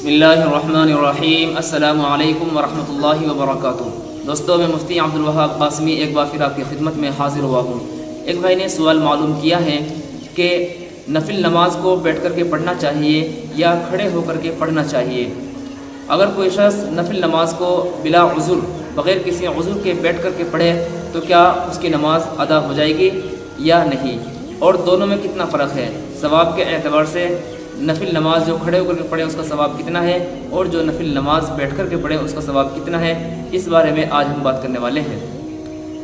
اللہ الرحمن الرحیم۔ السلام علیکم ورحمۃ اللہ وبرکاتہ۔ دوستوں، میں مفتی عبدالوہاب قاسمی ایک بار پھر آپ کی خدمت میں حاضر ہوا ہوں۔ ایک بھائی نے سوال معلوم کیا ہے کہ نفل نماز کو بیٹھ کر کے پڑھنا چاہیے یا کھڑے ہو کر کے پڑھنا چاہیے؟ اگر کوئی شخص نفل نماز کو بلا عذر، بغیر کسی عذر کے بیٹھ کر کے پڑھے تو کیا اس کی نماز ادا ہو جائے گی یا نہیں؟ اور دونوں میں کتنا فرق ہے؟ ثواب کے اعتبار سے نفل نماز جو کھڑے ہو کر کے پڑھے اس کا ثواب کتنا ہے، اور جو نفل نماز بیٹھ کر کے پڑھے اس کا ثواب کتنا ہے؟ اس بارے میں آج ہم بات کرنے والے ہیں۔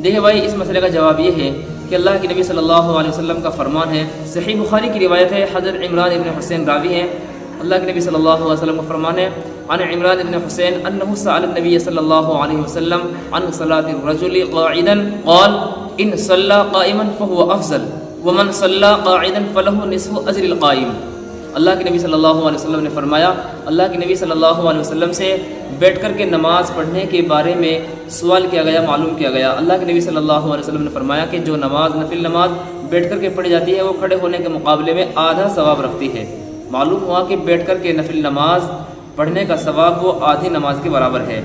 دیکھیں بھائی، اس مسئلے کا جواب یہ ہے کہ اللہ کے نبی صلی اللہ علیہ وسلم کا فرمان ہے، صحیح بخاری کی روایت ہے، حضرت عمران ابن حسین راوی ہیں۔ اللہ کے نبی صلی اللہ علیہ وسلم کا فرمان ہے، عن عمران ابن حسین انہ سأل النبی صلی اللہ علیہ وسلم عن صلاة الرجل قاعدا قال ان صلى قائما فهو افضل ومن صلى قاعدا فله نصف اجر القائم۔ اللہ کے نبی صلی اللہ علیہ وسلم نے فرمایا، اللہ کے نبی صلی اللہ علیہ وسلم سے بیٹھ کر کے نماز پڑھنے کے بارے میں سوال کیا گیا، معلوم کیا گیا۔ اللہ کے نبی صلی اللہ علیہ وسلم نے فرمایا کہ جو نماز نفل نماز بیٹھ کر کے پڑھی جاتی ہے وہ کھڑے ہونے کے مقابلے میں آدھا ثواب رکھتی ہے۔ معلوم ہوا کہ بیٹھ کر کے نفل نماز پڑھنے کا ثواب وہ آدھی نماز کے برابر ہے۔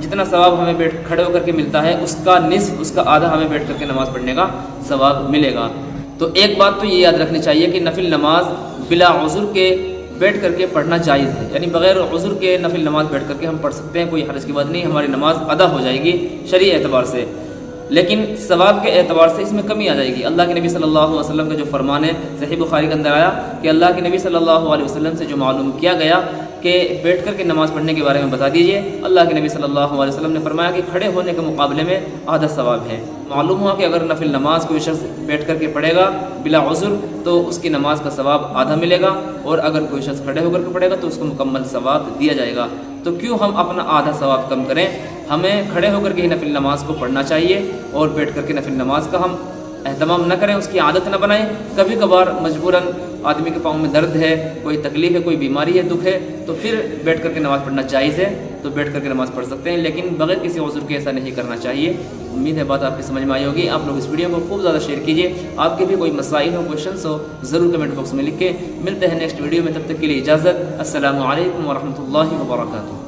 جتنا ثواب ہمیں کھڑے ہو کر کے ملتا ہے اس کا نصف، اس کا آدھا ہمیں بیٹھ کر کے نماز پڑھنے کا ثواب ملے گا۔ تو ایک بات تو یہ یاد رکھنی چاہیے کہ نفل نماز بلا عذر کے بیٹھ کر کے پڑھنا جائز ہے، یعنی بغیر عذر کے نفل نماز بیٹھ کر کے ہم پڑھ سکتے ہیں، کوئی حرج کی بات نہیں، ہماری نماز ادا ہو جائے گی شرعی اعتبار سے، لیکن ثواب کے اعتبار سے اس میں کمی آ جائے گی۔ اللہ کے نبی صلی اللہ علیہ وسلم کا جو فرمان ہے صحیح بخاری کے اندر آیا کہ اللہ کے نبی صلی اللہ علیہ وسلم سے جو معلوم کیا گیا کہ بیٹھ کر کے نماز پڑھنے کے بارے میں بتا دیجئے، اللہ کے نبی صلی اللہ علیہ وسلم نے فرمایا کہ کھڑے ہونے کے مقابلے میں آدھا ثواب ہے۔ معلوم ہوا کہ اگر نفل نماز کوئی شخص بیٹھ کر کے پڑھے گا بلا عذر تو اس کی نماز کا ثواب آدھا ملے گا، اور اگر کوئی شخص کھڑے ہو کر کے پڑھے گا تو اس کو مکمل ثواب دیا جائے گا۔ تو کیوں ہم اپنا آدھا ثواب کم کریں؟ ہمیں کھڑے ہو کر کے ہی نفل نماز کو پڑھنا چاہیے، اور بیٹھ کر کے نفل نماز کا ہم اہتمام نہ کریں، اس کی عادت نہ بنائیں۔ کبھی کبھار مجبوراً آدمی کے پاؤں میں درد ہے، کوئی تکلیف ہے، کوئی بیماری ہے، دکھ ہے، تو پھر بیٹھ کر کے نماز پڑھنا جائز ہے، تو بیٹھ کر کے نماز پڑھ سکتے ہیں، لیکن بغیر کسی عذر کے ایسا نہیں کرنا چاہیے۔ امید ہے بات آپ کی سمجھ میں آئی ہوگی۔ آپ لوگ اس ویڈیو کو خوب زیادہ شیئر کیجیے۔ آپ کے بھی کوئی مسائل ہو، کویشچنس ہو، ضرور کمنٹ باکس میں لکھ کے۔ ملتے ہیں نیکسٹ ویڈیو میں، تب تک کے لیے اجازت۔ السلام علیکم ورحمۃ اللہ وبرکاتہ۔